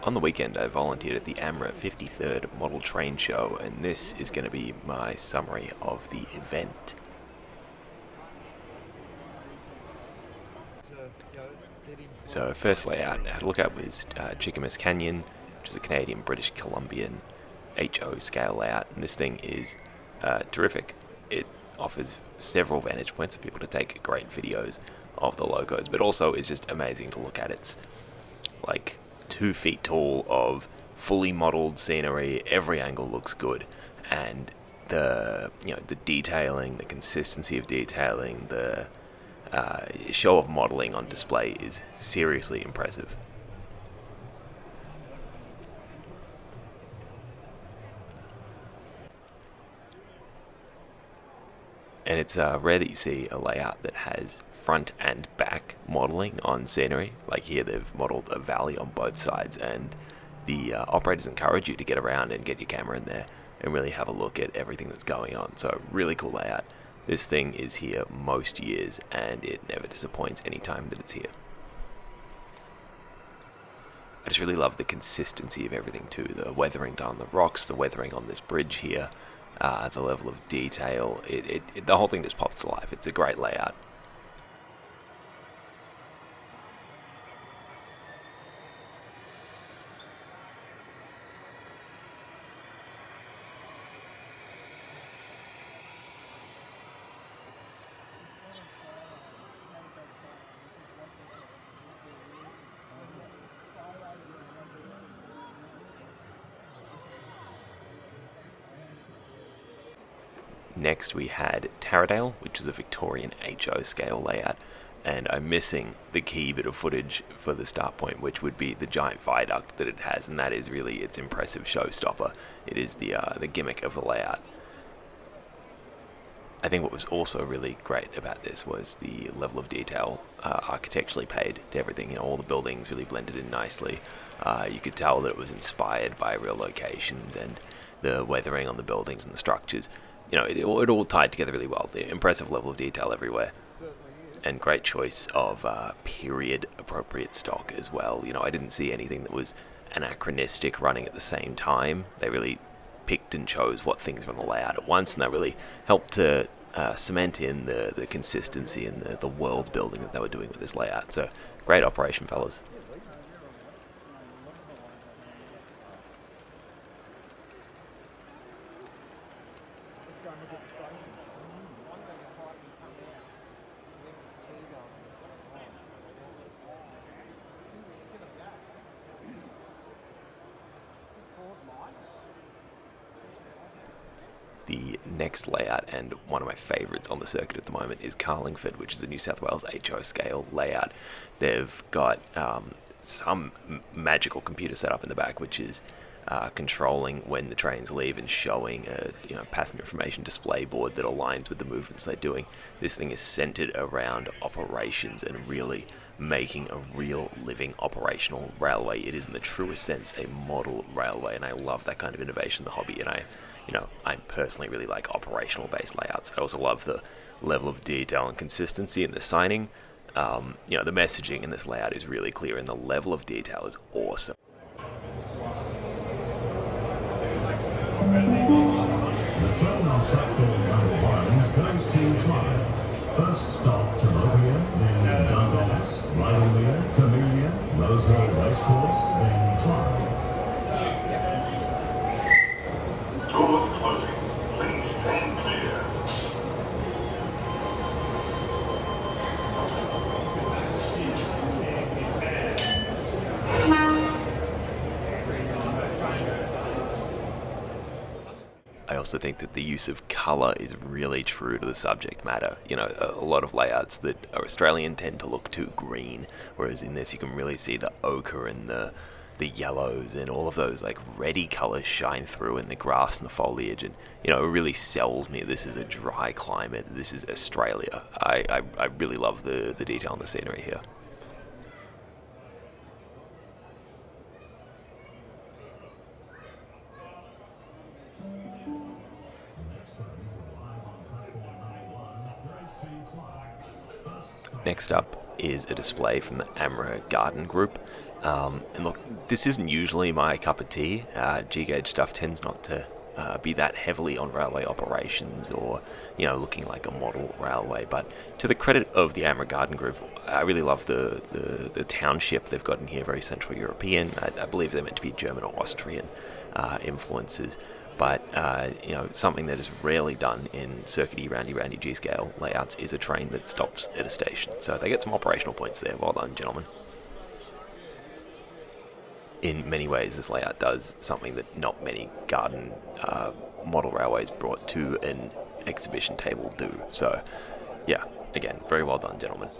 On the weekend, I volunteered at the AMRA 53rd Model Train Show, and this is going to be my summary of the event. So, first layout I had a look at was Chikamus Canyon, which is a Canadian British Columbian HO scale layout, and this thing is terrific. It offers several vantage points for people to take great videos of the logos, but also is just amazing to look at. It's like 2 feet tall of fully modeled scenery. Every angle looks good, and the detailing, the consistency of detailing, the show of modeling on display is seriously impressive. And it's rare that you see a layout that has front and back modeling on scenery. Like here, they've modeled a valley on both sides, and the operators encourage you to get around and get your camera in there and really have a look at everything that's going on. So really cool layout. This thing is here most years, and it never disappoints any time that it's here. I just really love the consistency of everything too. The weathering done on the rocks, the weathering on this bridge here, the level of detail. The whole thing just pops to life. It's a great layout. Next we had Taridale, which is a Victorian HO scale layout, and I'm missing the key bit of footage for the start point, which would be the giant viaduct that it has, and that is really its impressive showstopper. It is the gimmick of the layout. I think what was also really great about this was the level of detail architecturally paid to everything. All the buildings really blended in nicely. You could tell that it was inspired by real locations, and the weathering on the buildings and the structures. It all tied together really well. The impressive level of detail everywhere, and great choice of period-appropriate stock as well. I didn't see anything that was anachronistic running at the same time. They really picked and chose what things were on the layout at once, and that really helped to cement in the consistency and the world building that they were doing with this layout. So, great operation, fellas. The next layout, and one of my favourites on the circuit at the moment, is Carlingford, which is a New South Wales HO scale layout. They've got some magical computer setup in the back, which is controlling when the trains leave and showing a passenger information display board that aligns with the movements they're doing. This thing is centered around operations and really making a real living operational railway. It is in the truest sense a model railway, and I love that kind of innovation in the hobby, and I personally really like operational based layouts. I also love the level of detail and consistency in the signing. The messaging in this layout is really clear, and the level of detail is awesome. The train on platform number 1 goes to Clyde. First stop to Lothian, then Dundas, Rydalmere, Camellia, Rosehill Racecourse, then Clyde. Doors closing. Please stand clear. I also think that the use of colour is really true to the subject matter. A lot of layouts that are Australian tend to look too green, whereas in this you can really see the ochre and the yellows and all of those like reddy colours shine through in the grass and the foliage, and it really sells me this is a dry climate, this is Australia. I really love the detail in the scenery here. Next up is a display from the AMRA Garden group. And look, this isn't usually my cup of tea. G-gauge stuff tends not to be that heavily on railway operations or, looking like a model railway. But to the credit of the AMRA Garden group, I really love the township they've got in here, very Central European. I believe they're meant to be German or Austrian influences. But, something that is rarely done in circuity, roundy G-scale layouts is a train that stops at a station. So they get some operational points there. Well done, gentlemen. In many ways, this layout does something that not many garden model railways brought to an exhibition table do. So, yeah, again, very well done, gentlemen.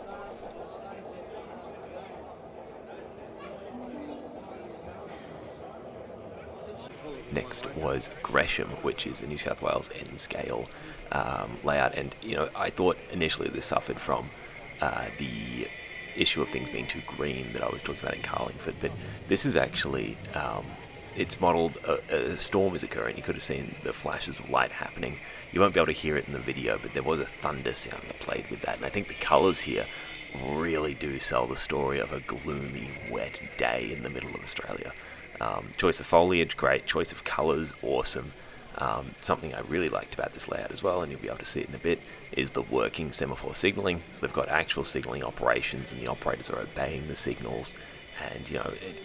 Next was Gresham, which is a New South Wales N-scale layout. And, I thought initially this suffered from the issue of things being too green that I was talking about in Carlingford, but this is actually, it's modelled, a storm is occurring. You could have seen the flashes of light happening. You won't be able to hear it in the video, but there was a thunder sound that played with that, and I think the colours here really do sell the story of a gloomy, wet day in the middle of Australia. Choice of foliage, great. Choice of colours, awesome. Something I really liked about this layout as well, and you'll be able to see it in a bit, is the working semaphore signalling. So they've got actual signalling operations, and the operators are obeying the signals, and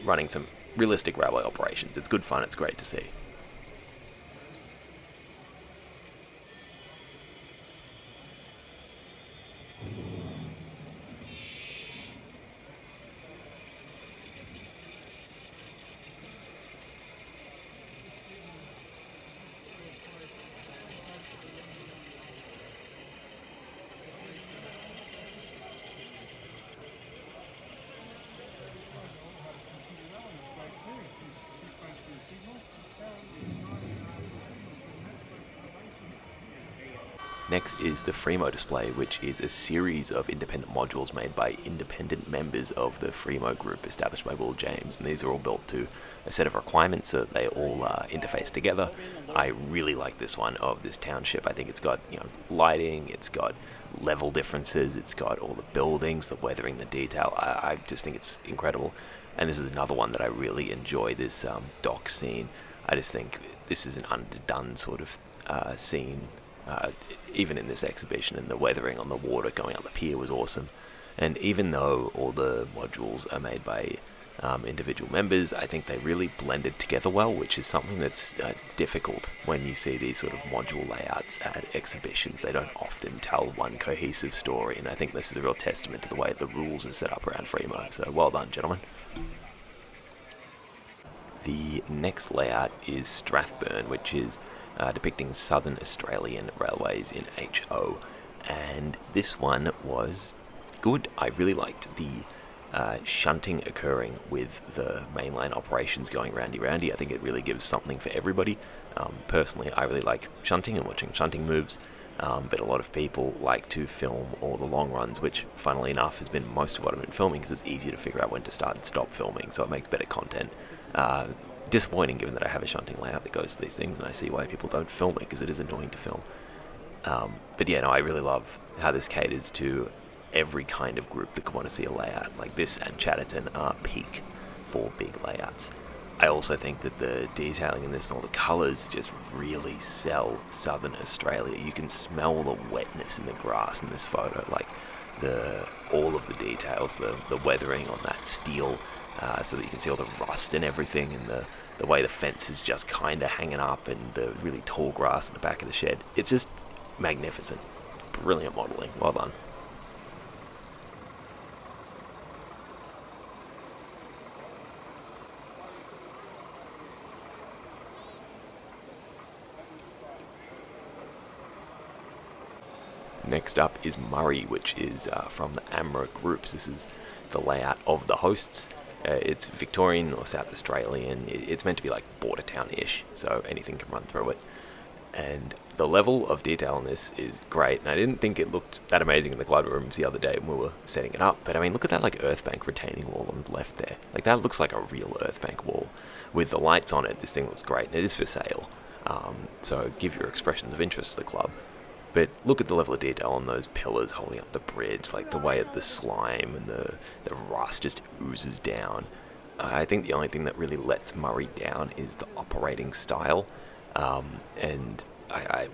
running some realistic railway operations. It's good fun. It's great to see. Next is the Freo display, which is a series of independent modules made by independent members of the Freo group established by Will James, and these are all built to a set of requirements so that they all interface together. I really like this one of this township. I think it's got lighting, it's got level differences, it's got all the buildings, the weathering, the detail. I just think it's incredible. And this is another one that I really enjoy, this dock scene. I just think this is an underdone sort of scene. Even in this exhibition, and the weathering on the water going up the pier was awesome. And even though all the modules are made by individual members, I think they really blended together well, which is something that's difficult when you see these sort of module layouts at exhibitions. They don't often tell one cohesive story, and I think this is a real testament to the way the rules are set up around Freo. So well done, gentlemen. The next layout is Strathburn, which is depicting Southern Australian railways in HO, and this one was good. I really liked the shunting occurring with the mainline operations going roundy. I think it really gives something for everybody. Personally, I really like shunting and watching shunting moves, but a lot of people like to film all the long runs, which funnily enough has been most of what I've been filming because it's easier to figure out when to start and stop filming, so it makes better content. Disappointing given that I have a shunting layout that goes to these things, and I see why people don't film it because it is annoying to film. But yeah, no, I really love how this caters to every kind of group that could want to see a layout. Like this and Chatterton are peak for big layouts. I also think that the detailing in this and all the colours just really sell Southern Australia. You can smell the wetness in the grass in this photo, like all of the details, the weathering on that steel, so that you can see all the rust and everything, and the way the fence is just kind of hanging up, and the really tall grass at the back of the shed. It's just magnificent. Brilliant modelling. Well done. Next up is Murray, which is from the AMRA groups. This is the layout of the hosts. It's Victorian or South Australian. It's meant to be like border town-ish, so anything can run through it. And the level of detail in this is great. And I didn't think it looked that amazing in the club rooms the other day when we were setting it up. But I mean, look at that like earth bank retaining wall on the left there. Like that looks like a real earth bank wall. With the lights on it, this thing looks great. And it is for sale. So give your expressions of interest to the club. But look at the level of detail on those pillars holding up the bridge, like the way that the slime and the rust just oozes down. I think the only thing that really lets Murray down is the operating style. And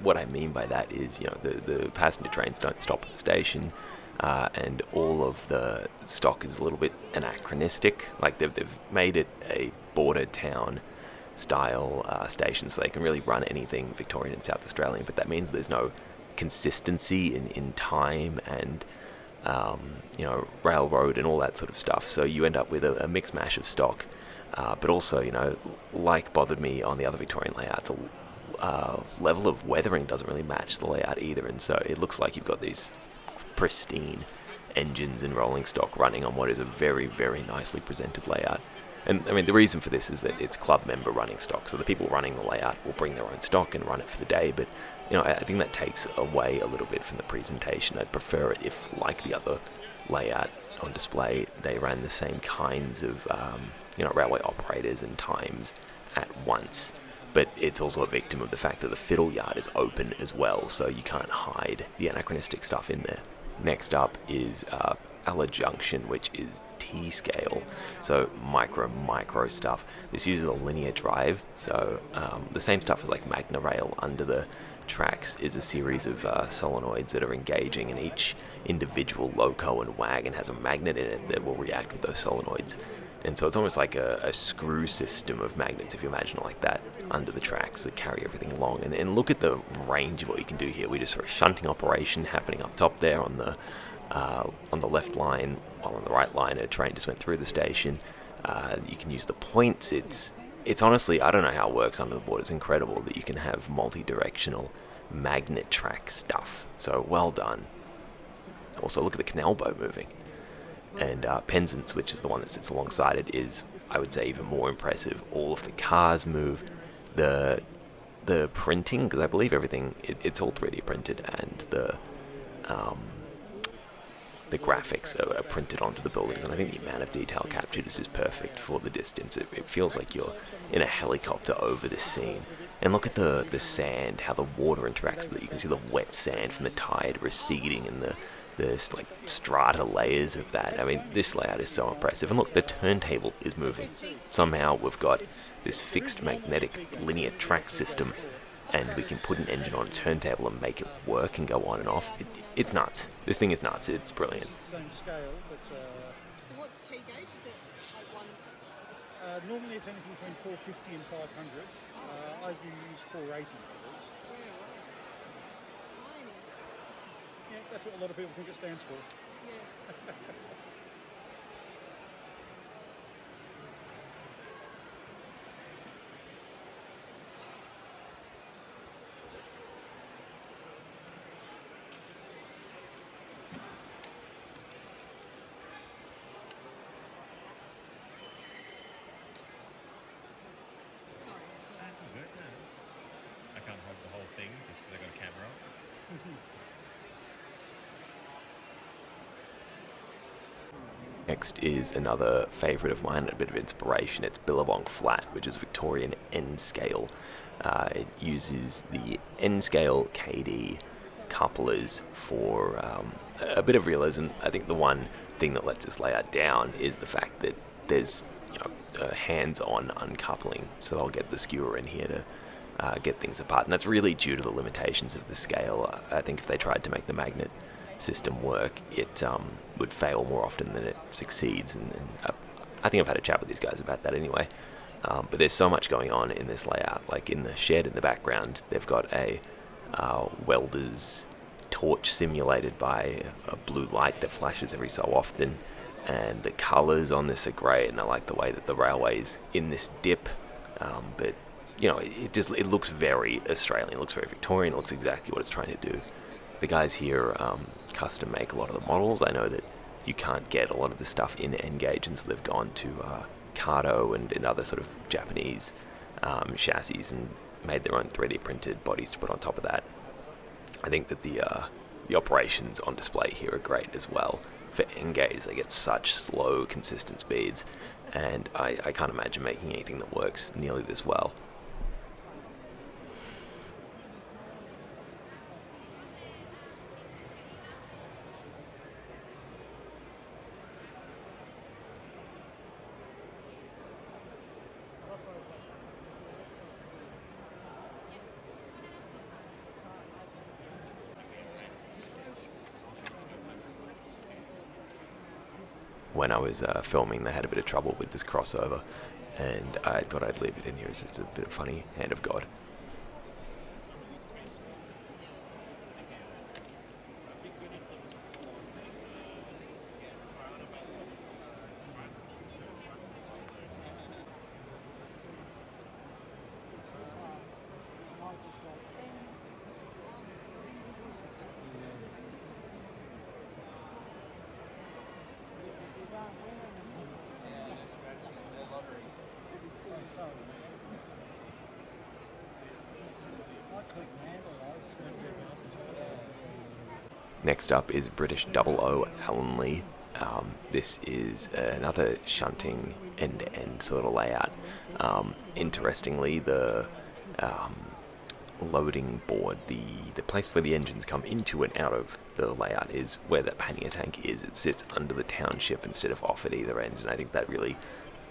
what I mean by that is, the passenger trains don't stop at the station, and all of the stock is a little bit anachronistic. Like they've made it a border town style station, so they can really run anything Victorian and South Australian, but that means there's no consistency in time and railroad and all that sort of stuff. So you end up with a mix mash of stock, but also, like bothered me on the other Victorian layout, the level of weathering doesn't really match the layout either, and so it looks like you've got these pristine engines and rolling stock running on what is a very, very nicely presented layout. And I mean, the reason for this is that it's club member running stock, so the people running the layout will bring their own stock and run it for the day, but I think that takes away a little bit from the presentation. I'd prefer it if, like the other layout on display, they ran the same kinds of railway operators and times at once. But it's also a victim of the fact that the fiddle yard is open as well, so you can't hide the anachronistic stuff in there. Next up is Junction, which is T-scale, so micro stuff. This uses a linear drive, so the same stuff as like Magna Rail under the tracks is a series of solenoids that are engaging, and each individual loco and wagon has a magnet in it that will react with those solenoids. And so it's almost like a screw system of magnets, if you imagine it like that, under the tracks that carry everything along. And look at the range of what you can do here. We just saw a shunting operation happening up top there on the left line, while on the right line a train just went through the station. You can use the points. It's honestly, I don't know how it works under the board. It's incredible that you can have multi-directional magnet track stuff. So well done. Also, look at the canal boat moving. And Penzance, which is the one that sits alongside it, is, I would say, even more impressive. All of the cars move. The printing, because I believe everything, it's all 3D printed, and the graphics are printed onto the buildings, and I think the amount of detail captured is just perfect for the distance. It feels like you're in a helicopter over this scene. And look at the sand, how the water interacts with it. You can see the wet sand from the tide receding, and the like strata layers of that. I mean, this layout is so impressive. And look, the turntable is moving. Somehow we've got this fixed magnetic linear track system, and we can put an engine on a turntable and make it work and go on and off. It's nuts. This thing is nuts. It's brilliant. Same scale, but So what's T gauge? Is it like one? normally it's anything between 450 and 500. I use 480 for these. Tiny. Yeah, that's what a lot of people think it stands for. Yeah. Sorry. That's all good. No. I can't hold the whole thing just because I got a camera on. Next is another favourite of mine and a bit of inspiration. It's Bibong Flat, which is Victorian N-scale. It uses the N-scale KD couplers for a bit of realism. I think the one thing that lets this layout down is the fact that there's hands-on uncoupling, so I'll get the skewer in here to get things apart, and that's really due to the limitations of the scale. I think if they tried to make the magnet system work, it would fail more often than it succeeds, and I think I've had a chat with these guys about that anyway. But there's so much going on in this layout. Like in the shed in the background, they've got a welder's torch simulated by a blue light that flashes every so often, and the colours on this are great, and I like the way that the railway's in this dip, but it looks very Australian, it looks very Victorian, it looks exactly what it's trying to do. The guys here custom make a lot of the models. I know that you can't get a lot of the stuff in N-gauge, and so they've gone to Kato and other sort of Japanese chassis and made their own 3D printed bodies to put on top of that. I think that the operations on display here are great as well. For N-gauge, they get such slow, consistent speeds, and I can't imagine making anything that works nearly this well. when I was filming, they had a bit of trouble with this crossover, and I thought I'd leave it in here as just a bit of funny hand of God. Next up is British 00 Allen Lee. This is another shunting end-to-end sort of layout. Interestingly, the loading board, the place where the engines come into and out of the layout is where that pannier tank is. It sits under the township instead of off at either end, and I think that really,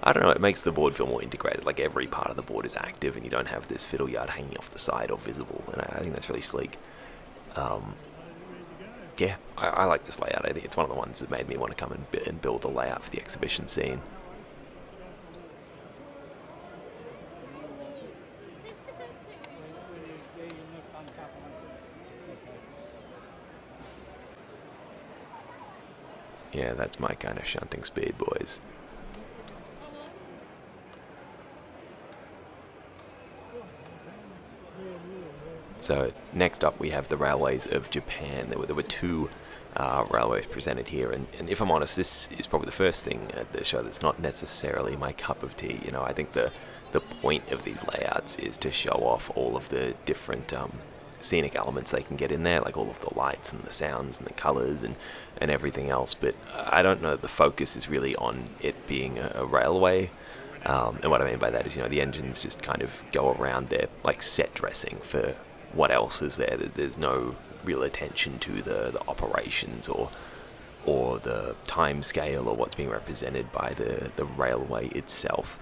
I don't know, it makes the board feel more integrated. Like every part of the board is active and you don't have this fiddle yard hanging off the side or visible, and I think that's really sleek. Yeah, I like this layout. I think it's one of the ones that made me want to come and build a layout for the exhibition scene. Yeah, that's my kind of shunting speed, boys. So next up we have the railways of Japan. There were two railways presented here, and if I'm honest, this is probably the first thing at the show that's not necessarily my cup of tea. You know, I think the point of these layouts is to show off all of the different scenic elements they can get in there, like all of the lights and the sounds and the colours and everything else, but I don't know, the focus is really on it being a railway. And what I mean by that is, you know, the engines just kind of go around there like set dressing for what else is there. There's no real attention to the operations or the time scale or what's being represented by the railway itself.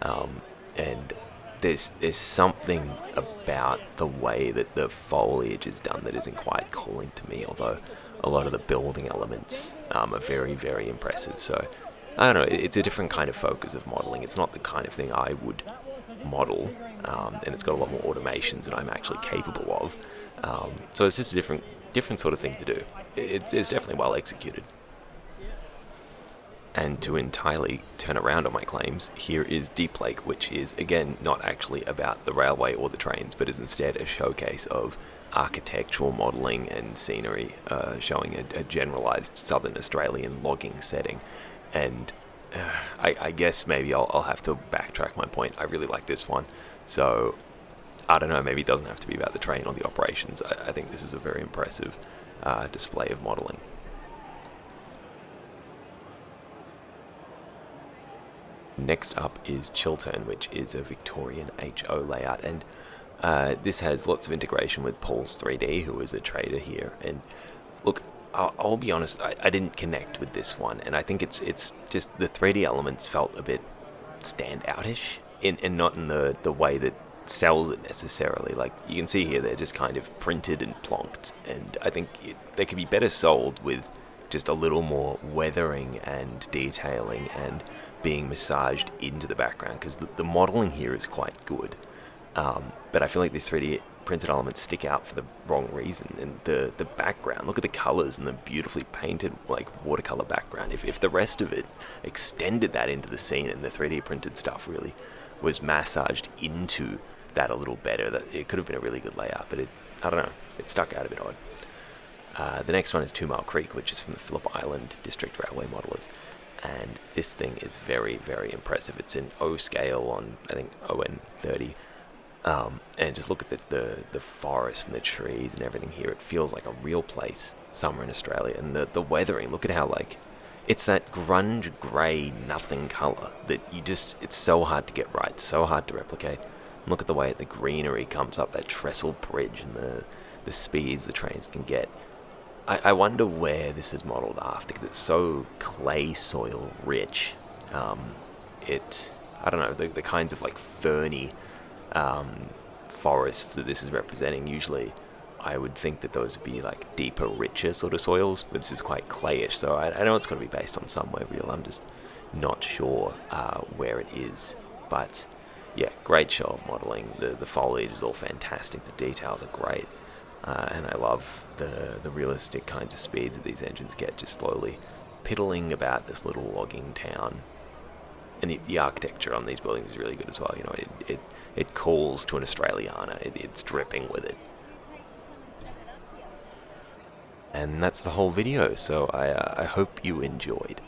And there's something about the way that the foliage is done that isn't quite calling to me, although a lot of the building elements are very, very impressive. So I don't know, it's a different kind of focus of modelling. It's not the kind of thing I would model, and it's got a lot more automations than I'm actually capable of. So it's just a different sort of thing to do. It's definitely well executed. And to entirely turn around on my claims, here is Deep Lake, which is, again, not actually about the railway or the trains, but is instead a showcase of architectural modelling and scenery, showing a generalised southern Australian logging setting. And I guess maybe I'll have to backtrack my point. I really like this one. So, I don't know, maybe it doesn't have to be about the train or the operations. I think this is a very impressive display of modelling. Next up is Chillturn, which is a Victorian HO layout, and this has lots of integration with Paul's 3D, who is a trader here. And look, I'll be honest, I didn't connect with this one, and I think it's just the 3D elements felt a bit stand-outish, and not in the way that sells it necessarily. Like, you can see here, they're just kind of printed and plonked, and I think they could be better sold with just a little more weathering and detailing and being massaged into the background, because the modelling here is quite good, but I feel like these 3D printed elements stick out for the wrong reason. And the background, look at the colours and the beautifully painted like watercolour background. If the rest of it extended that into the scene and the 3D printed stuff really was massaged into that a little better, that it could have been a really good layout, but I don't know, it stuck out a bit odd. The next one is 2 Creek, which is from the Phillip Island District Railway Modellers, and this thing is very, very impressive. It's in O scale on, I think, ON30, and just look at the forest and the trees and everything here. It feels like a real place somewhere in Australia, and the weathering, look at how, like, it's that grunge grey nothing colour that it's so hard to get right, so hard to replicate. And look at the way the greenery comes up that trestle bridge and the speeds the trains can get. I wonder where this is modelled after, because it's so clay soil rich. I don't know, the kinds of like ferny forests that this is representing usually I would think that those would be like deeper, richer sort of soils, but this is quite clayish, so I know it's going to be based on somewhere real. I'm just not sure where it is. But yeah, great show of modelling. The foliage is all fantastic, the details are great, and I love the realistic kinds of speeds that these engines get, just slowly piddling about this little logging town. And the architecture on these buildings is really good as well. You know, it calls to an Australiana. It's dripping with it. And that's the whole video, so I hope you enjoyed.